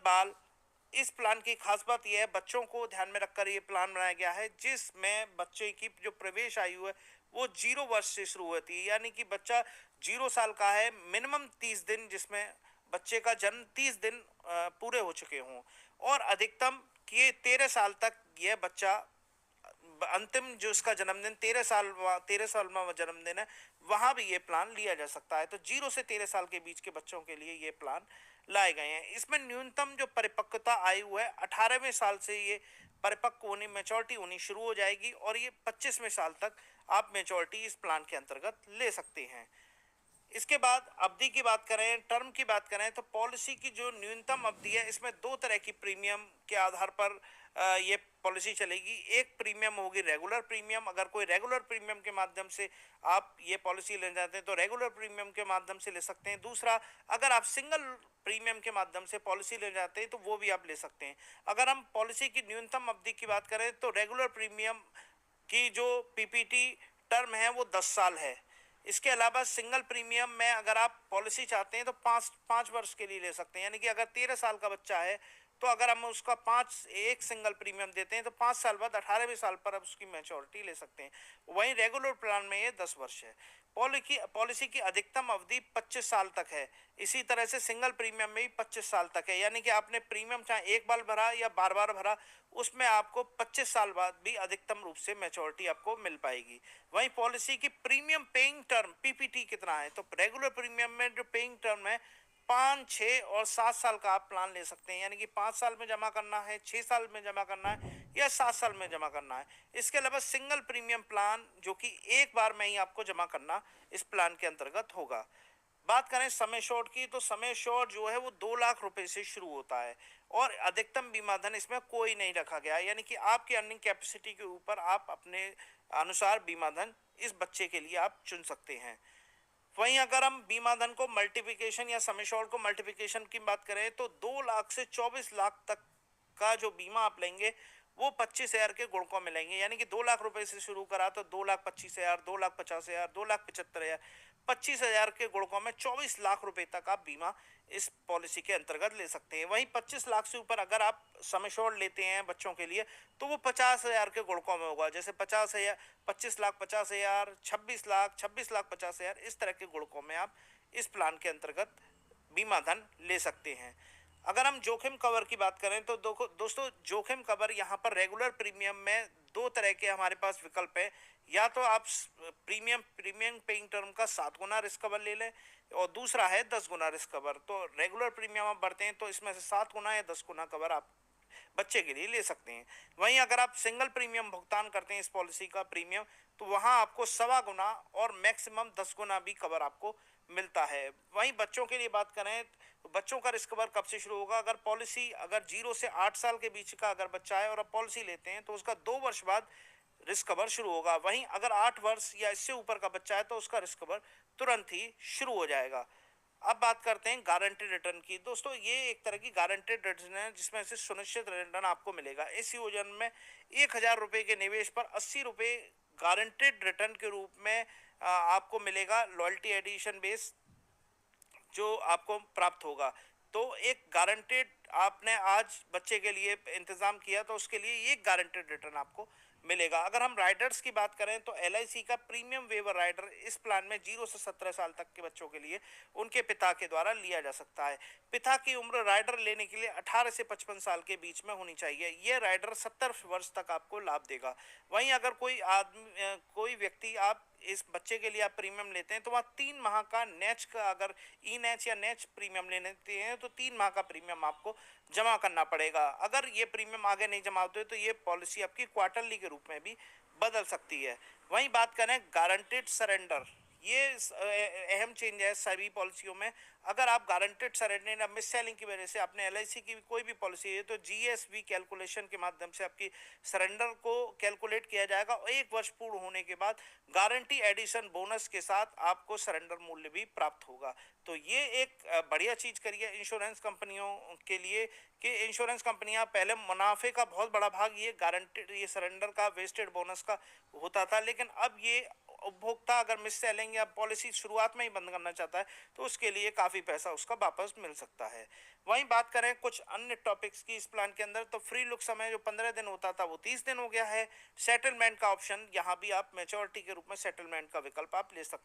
बाल। इस प्लान की खास बात यह है, बच्चों को ध्यान में रखकर ये प्लान बनाया गया है, जिसमें बच्चे की जो प्रवेश आयु है वो 0 वर्ष से शुरू होती है, यानी कि बच्चा 0 साल का है, मिनिमम 30 दिन, जिसमें बच्चे का जन्म 30 दिन पूरे हो चुके हों, और अधिकतम कि 13 साल तक यह बच्चा, अंतिम जो इसका जन्मदिन 13 साल में जन्मदिन है, वहां भी ये प्लान लिया जा सकता है। तो 0 से 13 साल के बीच के बच्चों के लिए ये प्लान लाए गए हैं। इसमें न्यूनतम जो परिपक्वता आयु है 18वें साल से ये परिपक्व होनी, मैच्योरिटी होनी शुरू हो जाएगी, और ये 25वें साल तक आप मैच्योरिटी इस प्लान के अंतर्गत ले सकते हैं। इसके बाद अवधि की बात करें, टर्म की बात करें, तो पॉलिसी की जो न्यूनतम अवधि है, इसमें 2 तरह की प्रीमियम के आधार पर ये पॉलिसी चलेगी। एक प्रीमियम होगी रेगुलर प्रीमियम, अगर कोई रेगुलर प्रीमियम के माध्यम से आप ये पॉलिसी लेना चाहते हैं तो रेगुलर प्रीमियम के माध्यम से ले सकते हैं। दूसरा, अगर आप सिंगल प्रीमियम के माध्यम से पॉलिसी ले जाते हैं तो वो भी आप ले सकते हैं। अगर हम पॉलिसी की न्यूनतम अवधि की बात करें तो रेगुलर प्रीमियम की जो पीपीटी टर्म है वो 10 साल है। इसके अलावा सिंगल प्रीमियम में अगर आप पॉलिसी चाहते हैं तो 5 वर्ष के लिए ले सकते हैं, यानी कि अगर 13 साल का बच्चा है तो अगर हम उसका एक सिंगल प्रीमियम देते हैं तो 5 साल बाद 18वें साल पर अब उसकी मैच्योरिटी ले सकते हैं। वहीं रेगुलर प्लान में ये 10 वर्ष है। पॉलिसी की अधिकतम अवधि 25 साल तक है। इसी तरह से सिंगल प्रीमियम में भी 25 साल तक है, यानी कि आपने प्रीमियम चाहे एक बार भरा या बार बार भरा, उसमें आपको 25 साल बाद भी अधिकतम रूप से मैच्योरिटी आपको मिल पाएगी। वहीं पॉलिसी की प्रीमियम पेइंग टर्म पीपीटी कितना है, तो रेगुलर प्रीमियम में जो पेइंग टर्म है 5, 6 और 7 साल का आप प्लान ले सकते हैं, यानी कि 5 साल में जमा करना है, 6 साल में जमा करना है, या 7 साल में जमा करना है। इसके अलावा सिंगल प्रीमियम प्लान जो कि एक बार में ही आपको जमा करना इस प्लान के अंतर्गत होगा। बात करें समय शॉर्ट की, तो समय शॉर्ट जो है वो 2 लाख रुपए से शुरू होता है, और अधिकतम बीमा धन इसमें कोई नहीं रखा गया, यानी कि आपकी अर्निंग कैपेसिटी के ऊपर आप अपने अनुसार बीमा धन इस बच्चे के लिए आप चुन सकते हैं। वहीं अगर हम बीमा धन को मल्टीप्लिकेशन या सम एश्योर्ड को मल्टीप्लिकेशन की बात करें तो 2 लाख से 24 लाख तक का जो बीमा आप लेंगे वो 25,000 के गुणकों में लेंगे, यानी कि 2 लाख रुपए से शुरू करा तो 2,25,000, 2,50,000, 2,75,000, 25,000 के गुणकों में 24 लाख रुपए तक आप बीमा इस पॉलिसी के अंतर्गत ले सकते हैं। वहीं 25 लाख से ऊपर अगर आप सम एश्योर्ड लेते हैं बच्चों के लिए तो वो 50,000 के गुणकों में होगा, जैसे 50,000, 25 लाख 50,000, 26 लाख, 26 लाख 50,000, इस तरह के गुणकों में आप इस प्लान के अंतर्गत बीमा धन ले सकते हैं। अगर हम जोखिम कवर की बात करें तो दोस्तों जोखिम कवर यहाँ पर रेगुलर प्रीमियम में 2 तरह के हमारे पास विकल्प है। या तो आप प्रीमियम पेइंग टर्म का 7 गुना रिस्क कवर ले लें, और दूसरा है 10 गुना रिस्क कवर। तो रेगुलर प्रीमियम आप भरते हैं तो इसमें से 7 गुना या 10 गुना कवर आप बच्चे के लिए ले सकते हैं। वहीं अगर आप सिंगल प्रीमियम भुगतान करते हैं इस पॉलिसी का प्रीमियम, तो वहां आपको 1.25 गुना और मैक्सिमम 10 गुना भी कवर आपको मिलता है। वहीं बच्चों के लिए बात करें तो बच्चों का रिस्क कवर कब से शुरू होगा, अगर 0 से 8 साल के बीच का अगर बच्चा है और आप पॉलिसी लेते हैं तो उसका 2 वर्ष बाद रिस्क कवर शुरू होगा। वहीं अगर 8 वर्ष या इससे ऊपर का बच्चा है तो उसका रिस्क कवर तुरंत ही शुरू हो जाएगा। अब बात करते हैं गारंटेड रिटर्न की। दोस्तों ये एक तरह की गारंटेड रिटर्न है जिसमें से सुनिश्चित रिटर्न आपको मिलेगा। इस योजना में 1,000 रुपये के निवेश पर 80 रुपये गारंटेड रिटर्न के रूप में आपको मिलेगा, लॉयल्टी एडिशन बेस जो आपको प्राप्त होगा। तो एक गारंटेड आपने आज बच्चे के लिए इंतजाम किया तो उसके लिए एक गारंटेड रिटर्न आपको मिलेगा। अगर हम राइडर्स की बात करें तो LIC का प्रीमियम वेवर राइडर इस प्लान में 0 से 17 साल तक के बच्चों के लिए उनके पिता के द्वारा लिया जा सकता है। पिता की उम्र राइडर लेने के लिए 18 से 55 साल के बीच में होनी चाहिए। यह राइडर 70 वर्ष तक आपको लाभ देगा। वहीं अगर कोई व्यक्ति आप इस बच्चे के लिए आप प्रीमियम लेते हैं तो वहाँ 3 माह का नेच का, अगर ई नेच या नेच प्रीमियम लेते हैं तो 3 माह का प्रीमियम आपको जमा करना पड़ेगा। अगर ये प्रीमियम आगे नहीं जमा होते तो ये पॉलिसी आपकी क्वार्टरली के रूप में भी बदल सकती है। वहीं बात करें गारंटेड सरेंडर, ये अहम चेंज है सभी पॉलिसियों में। अगर आप गारंटेड सरेंडर या मिस सेलिंग की वजह से आपने LIC की कोई भी पॉलिसी है तो GSV कैलकुलेशन के माध्यम से आपकी सरेंडर को कैलकुलेट किया जाएगा, और 1 वर्ष पूर्ण होने के बाद गारंटी एडिशन बोनस के साथ आपको सरेंडर मूल्य भी प्राप्त होगा। तो ये एक बढ़िया चीज़ करी है इंश्योरेंस कंपनियों के लिए कि इंश्योरेंस कंपनियां पहले मुनाफे का बहुत बड़ा भाग ये सरेंडर का वेस्टेड बोनस का होता था, लेकिन अब ये उपभोक्ता अगर मिस सेलिंग या पॉलिसी शुरुआत में ही बंद करना चाहता है तो उसके लिए काफ़ी काफ़ी पैसा उसका वापस मिल सकता है। वहीं बात करें कुछ अन्य टॉपिक्स की इस प्लान के अंदर, तो फ्री लुक समय जो 15 दिन होता था वो 30 दिन हो गया है। सेटलमेंट का ऑप्शन, यहाँ भी आप मैच्योरिटी के रूप में सेटलमेंट का विकल्प आप ले सकते हैं।